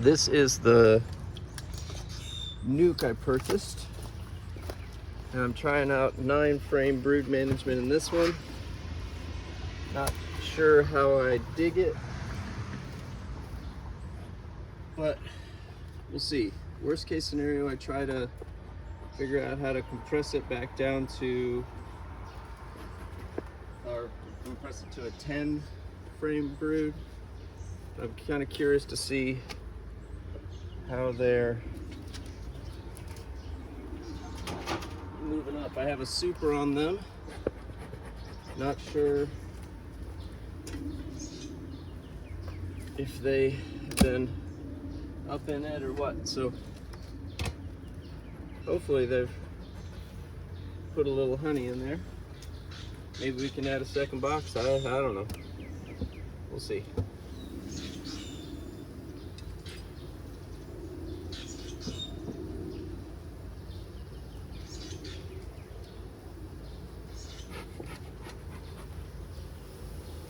This is the nuke I purchased, and I'm trying out 9-frame brood management in this one. Not sure how I dig it, but we'll see. Worst case scenario, I try to figure out how to compress it back down to, or compress it to a 10-frame brood. I'm kind of curious to see how they're moving up. I have a super on them. Not sure if they have been up in it or what. So hopefully they've put a little honey in there. Maybe we can add a second box. I don't know. We'll see.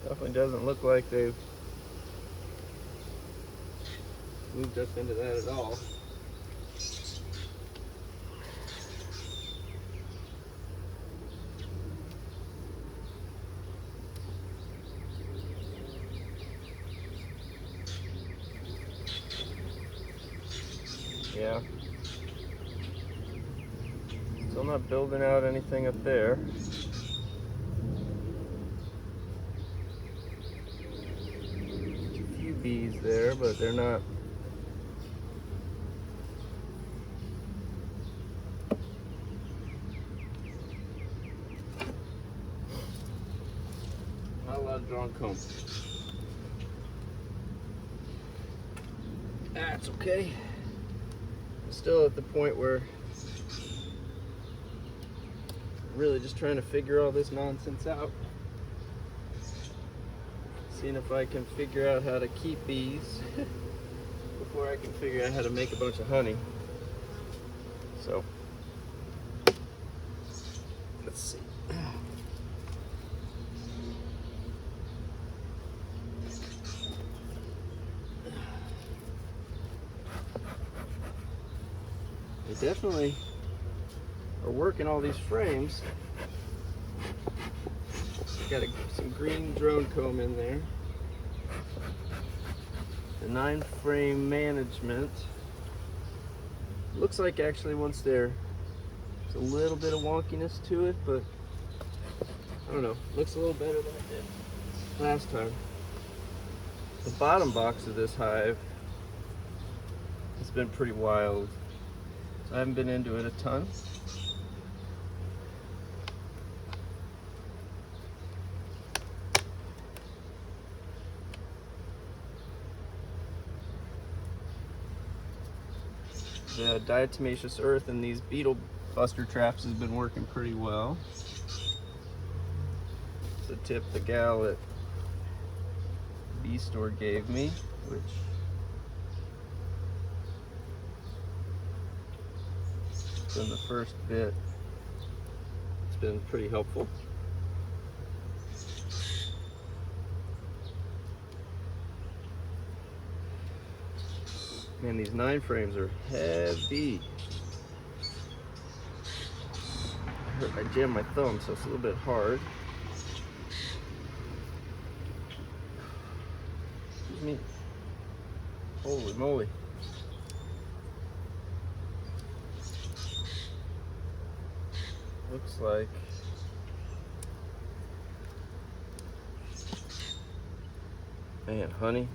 Definitely doesn't look like they've moved up into that at all. Yeah. Still not building out anything up there. A few bees there, but they're not. Not a lot of drawn comb. That's okay. I'm still at the point where I'm really just trying to figure all this nonsense out. Seeing if I can figure out how to keep bees before I can figure out how to make a bunch of honey. So, let's see. They definitely are working all these frames. Got some green drone comb in there. The 9-frame management. Looks like actually once there's a little bit of wonkiness to it, but I don't know. Looks a little better than it did last time. The bottom box of this hive has been pretty wild. So I haven't been into it a ton. The diatomaceous earth and these beetle buster traps has been working pretty well. It's a tip the gal at Bee Store gave me, which has been the first bit. It's been pretty helpful. Man, these 9 frames are heavy. I jammed my thumb, so it's a little bit hard. Excuse me. Holy moly. Looks like man, honey.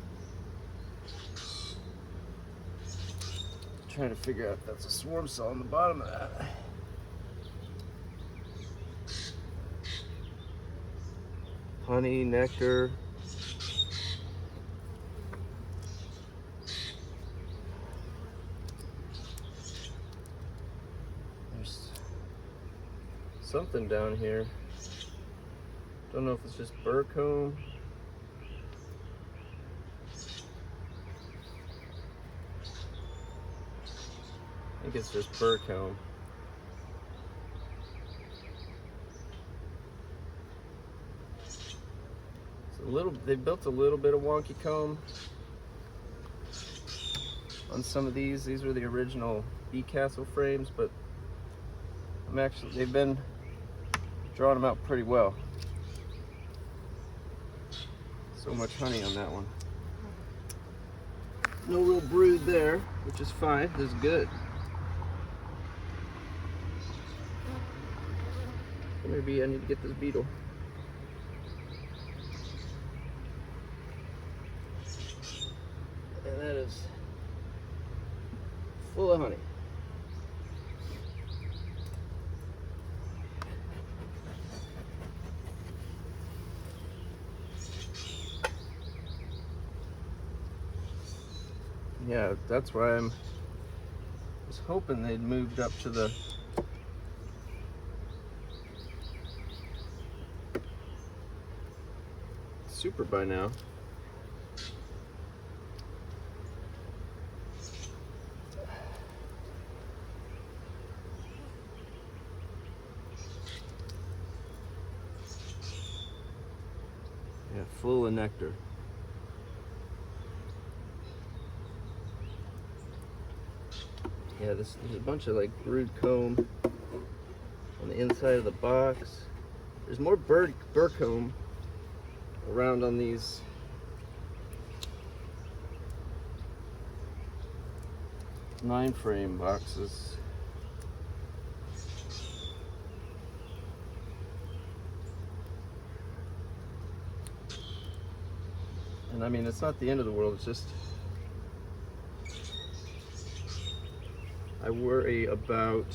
Trying to figure out if that's a swarm cell on the bottom of that. Honey, nectar. There's something down here. Don't know if it's just burr comb. I think it's just burr comb. It's a little, they built a little bit of wonky comb. on some of these. These were the original bee castle frames, but they've been drawing them out pretty well. So much honey on that one. No real brood there, which is fine. This is good. Maybe I need to get this beetle. And that is full of honey. Yeah, that's why I was hoping they'd moved up to the super by now. Yeah, full of nectar. Yeah, there's a bunch of like brood comb on the inside of the box. There's more burr comb around on these nine frame boxes. And I mean, it's not the end of the world, it's just I worry about,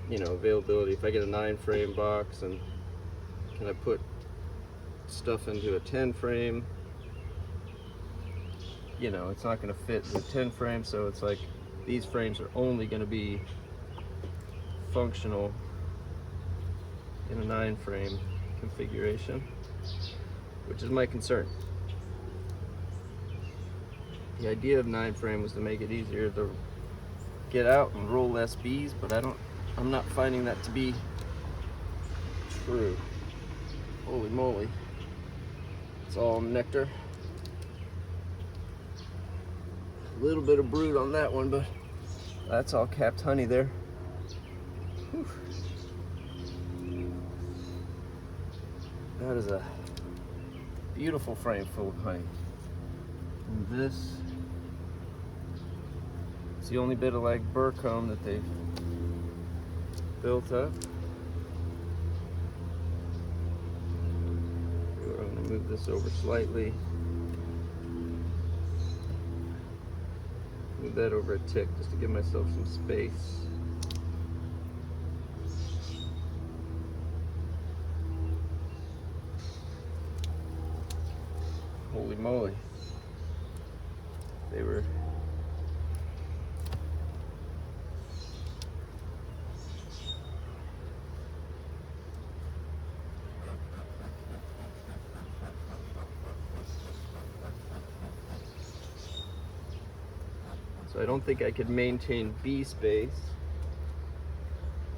you know, availability. If I get a 9 frame box, and can I put stuff into a 10 frame? You know, it's not going to fit the 10 frame, so it's like these frames are only going to be functional in a 9 frame configuration, which is my concern. The idea of 9 frame was to make it easier to get out and roll less bees, but I'm not finding that to be true. Holy moly. It's all nectar. A little bit of brood on that one, but that's all capped honey there. Whew. That is a beautiful frame full of honey. And this is the only bit of like burr comb that they've built up. I'm going to move this over slightly. Move that over a tick just to give myself some space. Holy moly. They were so I don't think I could maintain bee space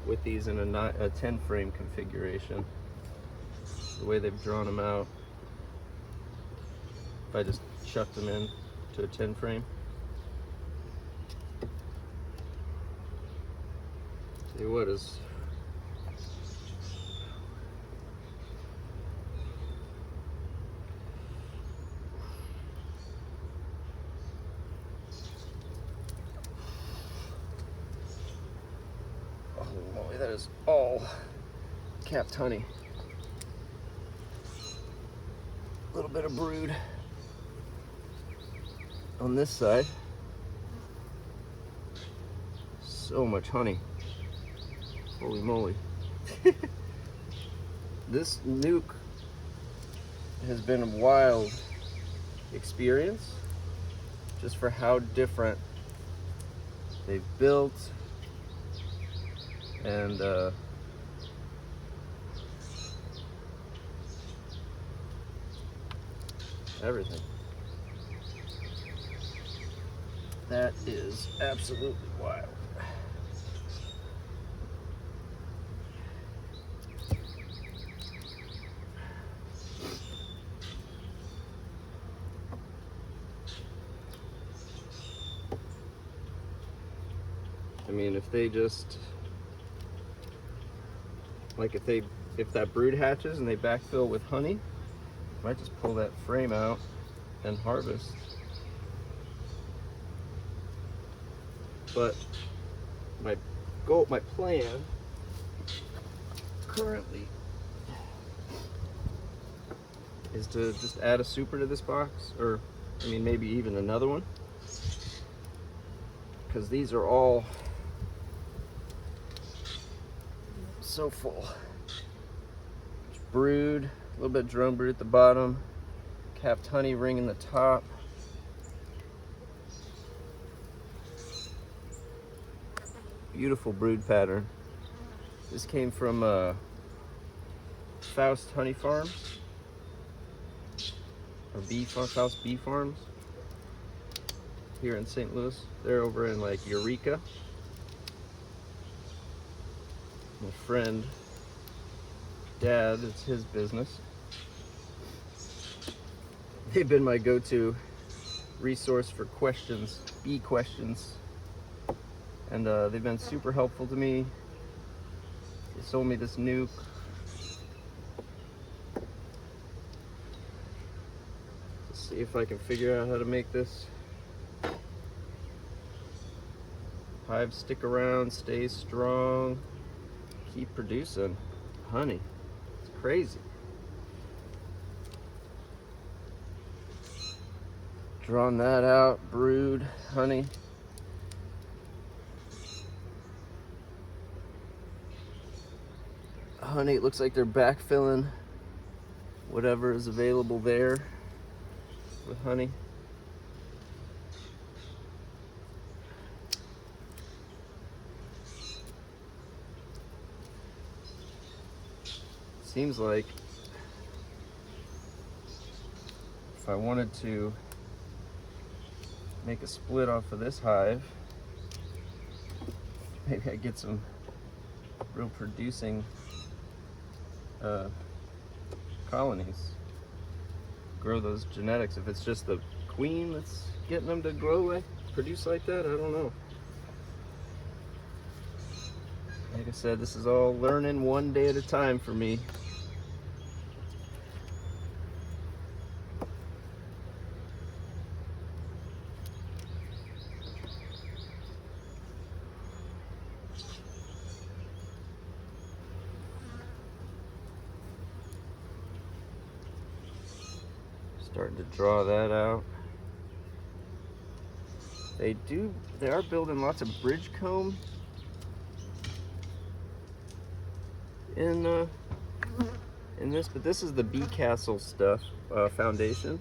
with these in a 10 frame configuration, the way they've drawn them out. If I just chucked them in to a 10 frame. See what is holy moly, that is all capped honey. A little bit of brood on this side. So much honey. Holy moly. This nuke has been a wild experience just for how different they've built and everything. That is absolutely wild. I mean, if they just, like if that brood hatches and they backfill with honey, I might just pull that frame out and harvest. But my plan currently is to just add a super to this box, or I mean maybe even another one, because these are all so full. There's brood, a little bit of drone brood at the bottom, capped honey ring in the top. Beautiful brood pattern. This came from Faust Honey Farms, or Faust Bee Farms here in St. Louis. They're over in like Eureka. My friend, Dad, it's his business. They've been my go-to resource for questions, bee questions. And they've been super helpful to me. They sold me this nuke. Let's see if I can figure out how to make this hive stick around, stay strong, keep producing honey. It's crazy. Drawn that out, brood, honey. Honey, it looks like they're backfilling whatever is available there with honey. Seems like if I wanted to make a split off of this hive, maybe I'd get some real producing colonies, grow those genetics. If it's just the queen that's getting them to grow like, produce like that, I don't know. Like I said, this is all learning one day at a time for me. Starting to draw that out. They are building lots of bridge comb in this, but this is the Bee Castle stuff, foundation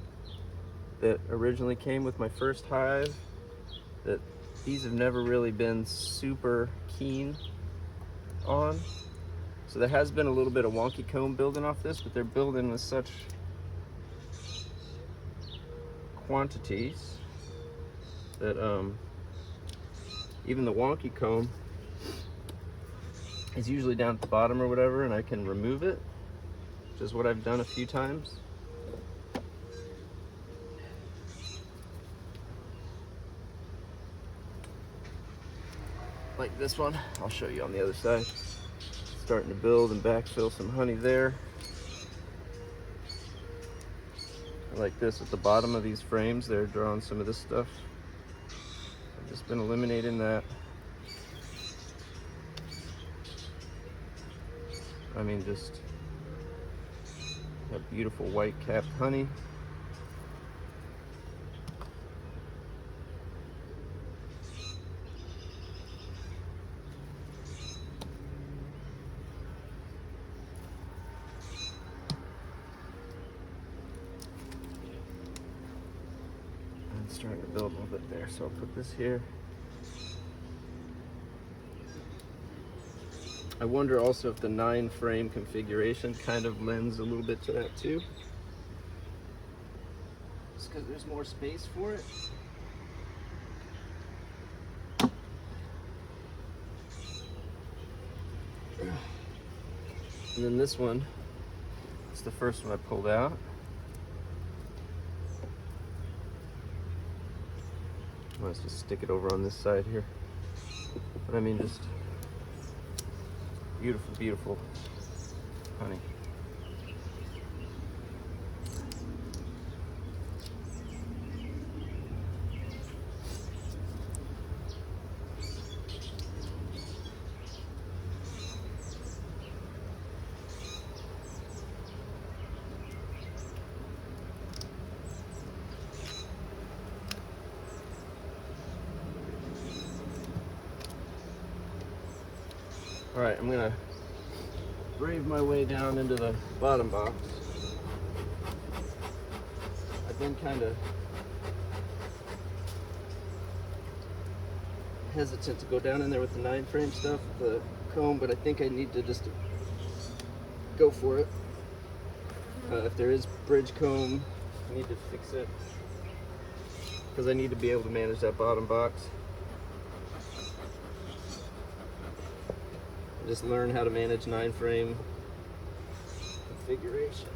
that originally came with my first hive, that bees have never really been super keen on. So there has been a little bit of wonky comb building off this, but they're building with such quantities that even the wonky comb is usually down at the bottom or whatever, and I can remove it, which is what I've done a few times. Like this one, I'll show you on the other side. Starting to build and backfill some honey there. Like this at the bottom of these frames, they're drawing some of this stuff. I've just been eliminating that. I mean, just that beautiful white capped honey. Starting to build a little bit there, so I'll put this here. I wonder also if the 9-frame configuration kind of lends a little bit to that too. Just because there's more space for it. And then this one, it's the first one I pulled out. Let's just stick it over on this side here. But I mean, just beautiful, beautiful honey. All right, I'm gonna brave my way down into the bottom box. I've been kind of hesitant to go down in there with the 9-frame stuff, the comb, but I think I need to just go for it. If there is bridge comb, I need to fix it because I need to be able to manage that bottom box. Just learn how to manage 9-frame configuration.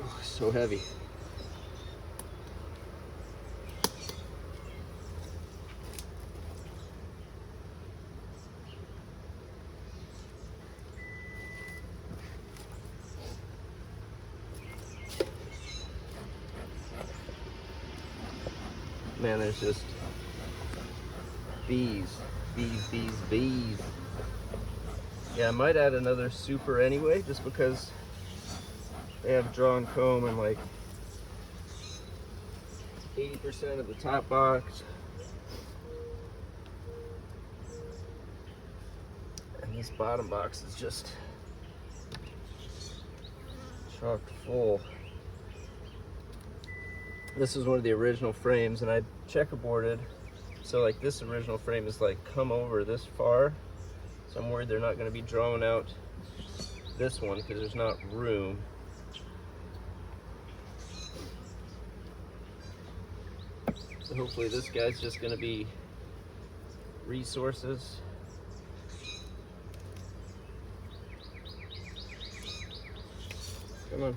Oh, so heavy. Man, there's just bees. Yeah, I might add another super anyway, just because they have drawn comb in like 80% of the top box. And this bottom box is just chock full. This is one of the original frames, and I checkerboarded, so like this original frame is like come over this far, so I'm worried they're not going to be drawing out this one because there's not room. So hopefully this guy's just going to be resources. Come on.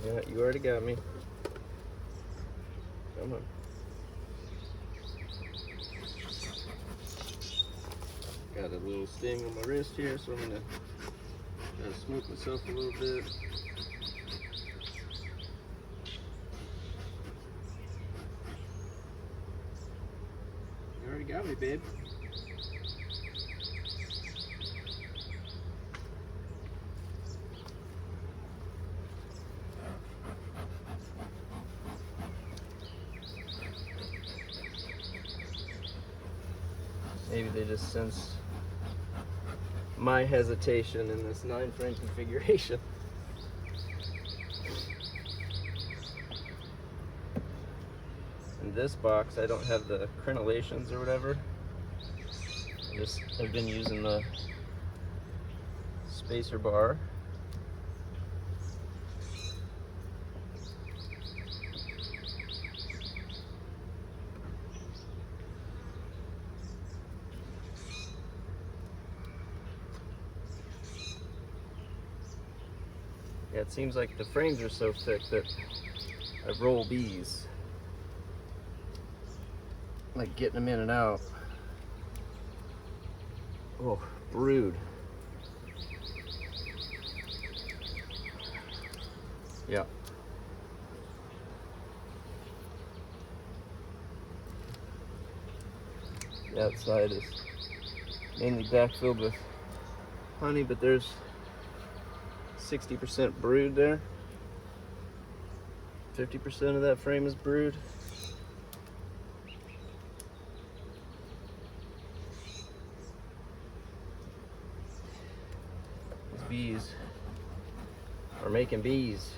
Yeah, you already got me. Come on. Got a little sting on my wrist here, so I'm gonna try to smoke myself a little bit. You already got me, babe. Maybe they just sense my hesitation in this 9-frame configuration. In this box, I don't have the crenellations or whatever. I've been using the spacer bar. Yeah, it seems like the frames are so thick that I roll bees. Like getting them in and out. Oh, brood. Yeah. The outside is mainly backfilled with honey, but there's 60% brood there. 50% of that frame is brood. These bees are making bees.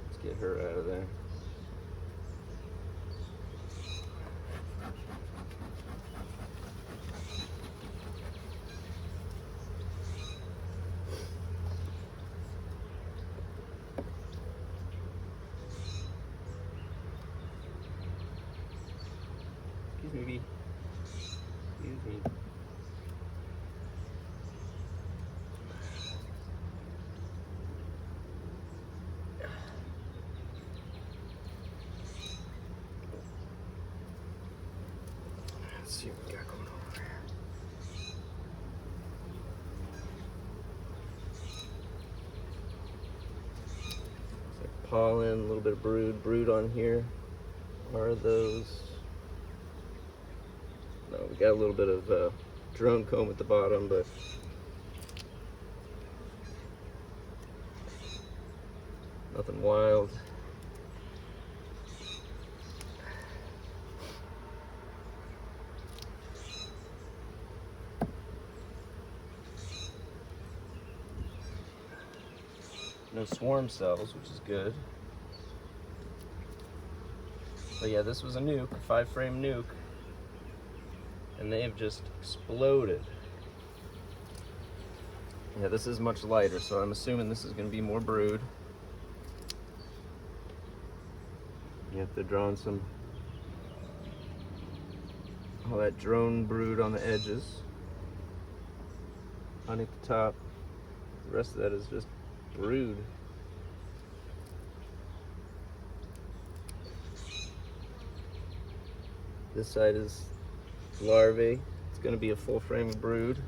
Let's get her out of there. Excuse maybe. Excuse me. Let's see what we got going on over here. It's like pollen, a little bit of brood on here. Are those? No, we got a little bit of drone comb at the bottom, but nothing wild. No swarm cells, which is good. But yeah, this was a nuke, a 5-frame nuke, and they have just exploded. Yeah, this is much lighter, so I'm assuming this is going to be more brood. Yep, they're drawing some, all that drone brood on the edges. Honey at the top. The rest of that is just brood. This side is larvae. It's going to be a full frame of brood.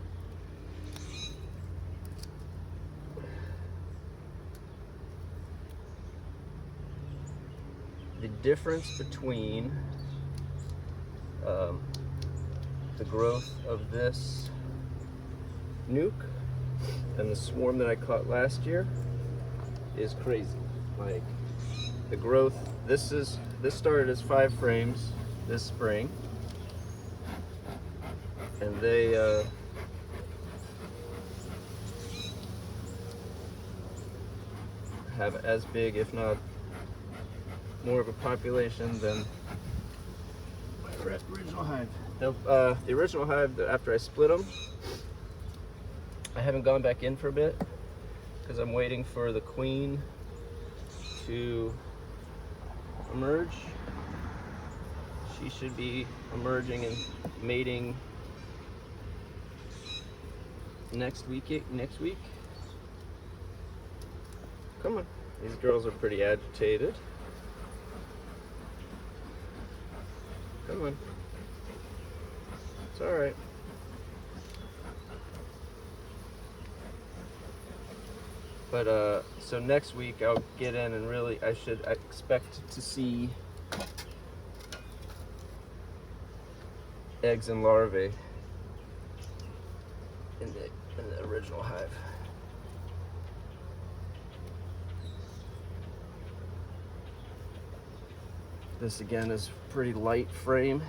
The difference between the growth of this nuke and the swarm that I caught last year is crazy. Like the growth, this started as 5 frames this spring, and they have as big, if not more of a population than my original hive. The original hive, after I split them, I haven't gone back in for a bit because I'm waiting for the queen to emerge. She should be emerging and mating next week. Come on. These girls are pretty agitated. Come on. It's all right. But so next week I'll get in and really, I expect to see eggs and larvae in the original hive. This again is pretty light frame.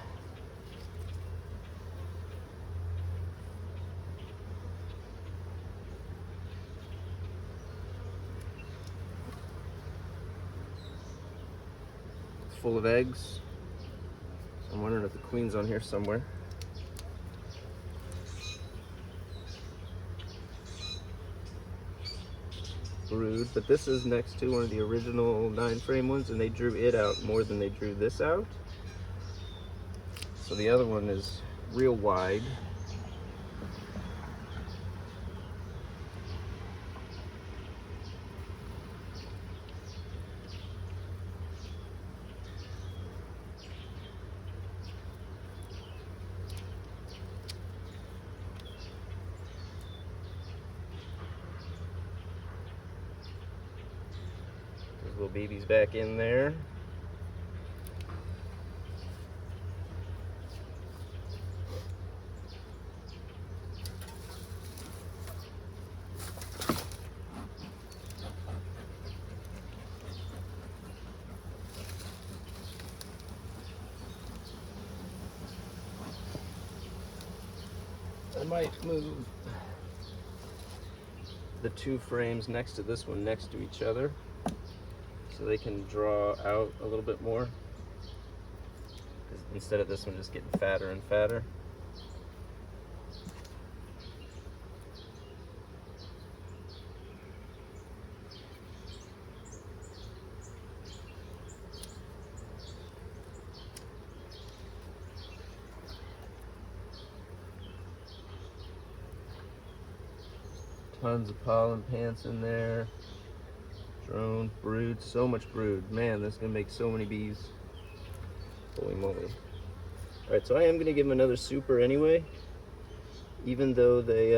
It's full of eggs. So I'm wondering if the queen's on here somewhere. Brood, but this is next to one of the original 9-frame ones, and they drew it out more than they drew this out. So the other one is real wide. Little babies back in there. I might move the 2 frames next to this one next to each other, so they can draw out a little bit more, instead of this one just getting fatter and fatter. Tons of pollen pants in there. Drone, brood, so much brood. Man, this is gonna make so many bees. Holy moly. Alright, so I am gonna give them another super anyway. Even though they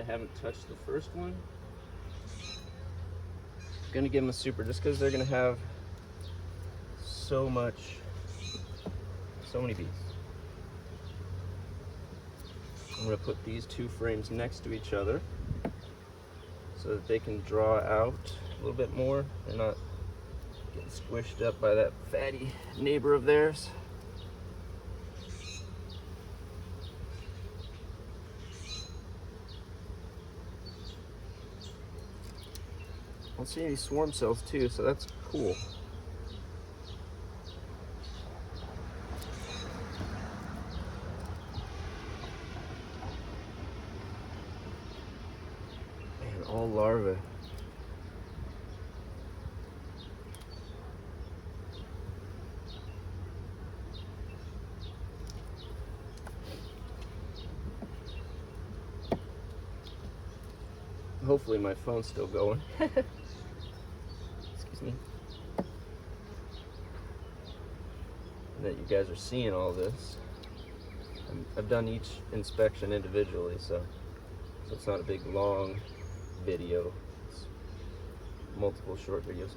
haven't touched the first one. I'm gonna give them a super just because they're gonna have so many bees. I'm gonna put these two frames next to each other so that they can draw out a little bit more. They're not getting squished up by that fatty neighbor of theirs. I don't see any swarm cells too, so that's cool. Man, all larvae. Hopefully my phone's still going. Excuse me. And that you guys are seeing all this. I've done each inspection individually, so it's not a big long video. It's multiple short videos.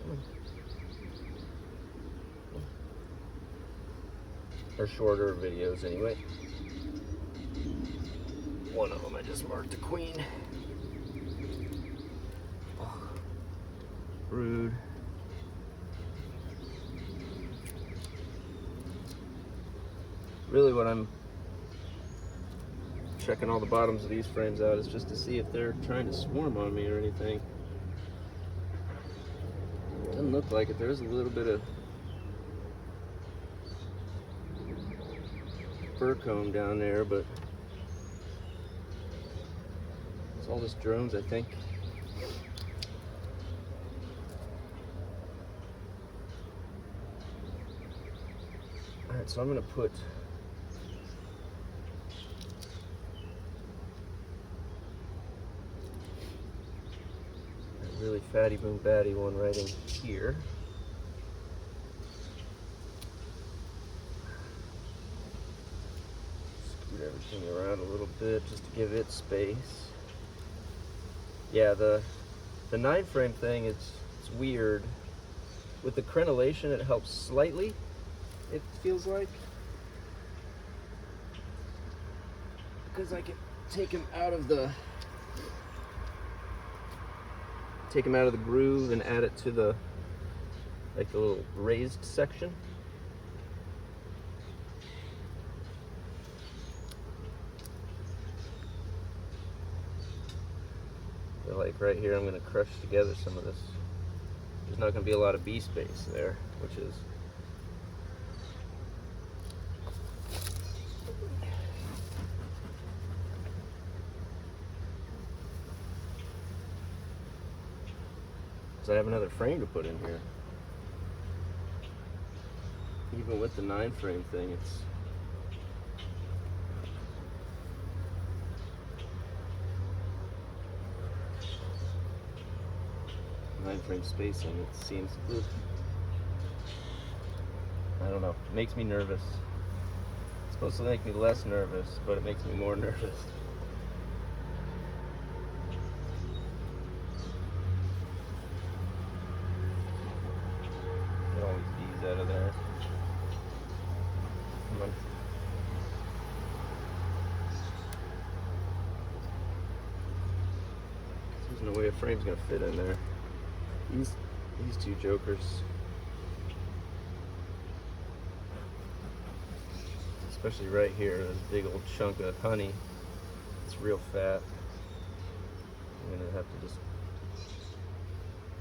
Or shorter videos anyway. One of them I just marked a queen. Brood. Really what I'm checking all the bottoms of these frames out is just to see if they're trying to swarm on me or anything. Doesn't look like it. There's a little bit of fur comb down there, but it's all just drones, I think. Alright, so I'm going to put a really fatty boom batty one right in here. Scoot everything around a little bit just to give it space. Yeah, the 9-frame thing, it's weird. With the crenellation it helps slightly. It feels like, because I can take him out of the groove and add it to the little raised section. I feel like right here I'm going to crush together some of this. There's not going to be a lot of bee space there, which is I have another frame to put in here. Even with the 9-frame thing, it's nine-frame spacing. It seems good. I don't know. It makes me nervous. It's supposed to make me less nervous, but it makes me more nervous. Out of there. Come on. There's no way a frame's gonna fit in there. These two jokers. Especially right here, this big old chunk of honey. It's real fat. I'm gonna have to just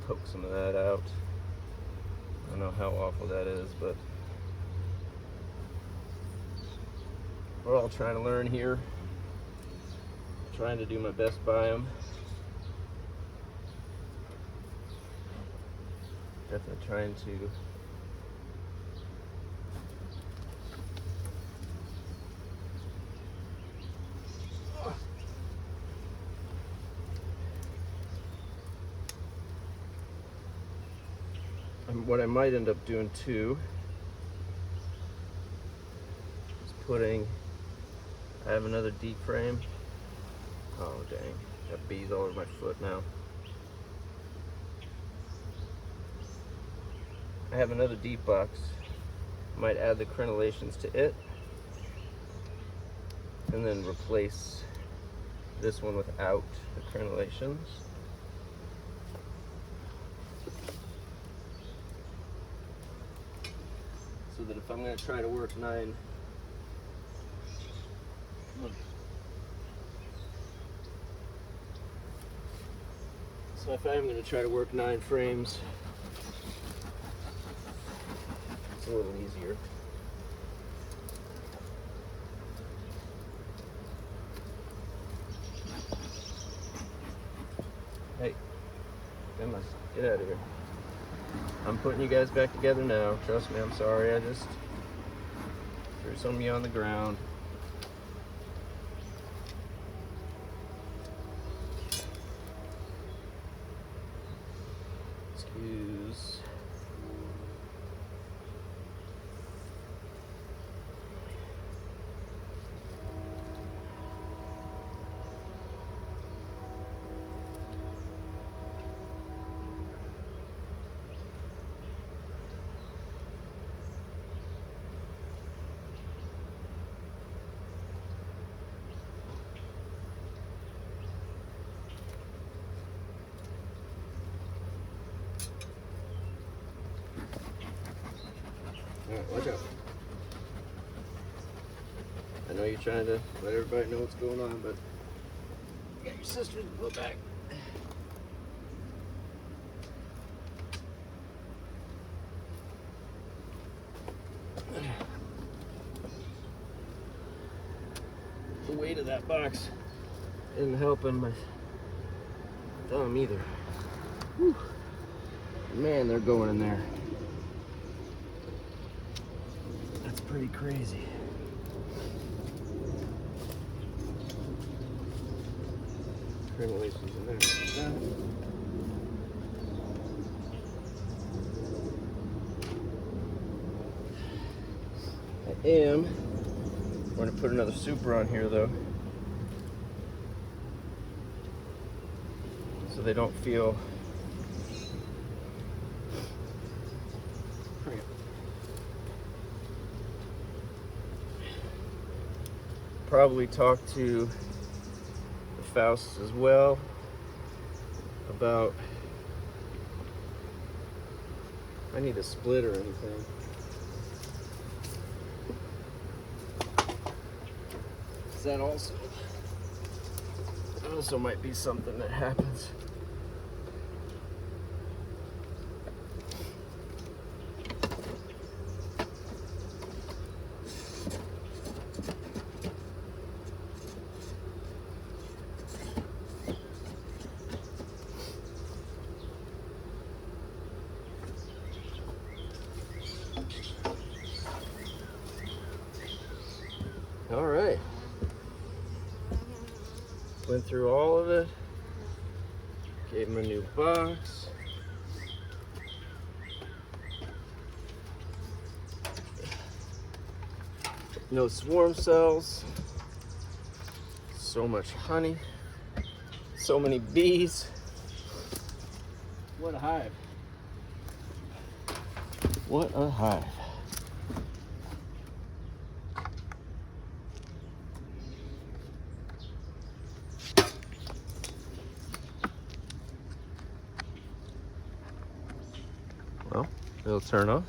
poke some of that out. I don't know how awful that is, but we're all trying to learn here. Trying to do my best by them. Definitely trying to what I might end up doing too is putting, I have another deep frame. Oh dang, got bees all over my foot now. I have another deep box. Might add the crenellations to it and then replace this one without the crenellations. So that if I'm going to try to work 9, so if I'm going to try to work 9 frames, it's a little easier. Hey, Emma, get out of here. I'm putting you guys back together now. Trust me, I'm sorry. I just threw some of you on the ground. Excuse. Alright, watch out. I know you're trying to let everybody know what's going on, but you got your sisters to put back. The weight of that box isn't helping my thumb either. Whew. Man, they're going in there. That's pretty crazy. Crenellations in there. I am going to put another super on here though, so they don't feel probably talk to the Faust as well about, I need a split or anything. That also might be something that happens. All right. Went through all of it. Gave him a new box. No swarm cells. So much honey. So many bees. What a hive. What a hive. Well, it'll turn off.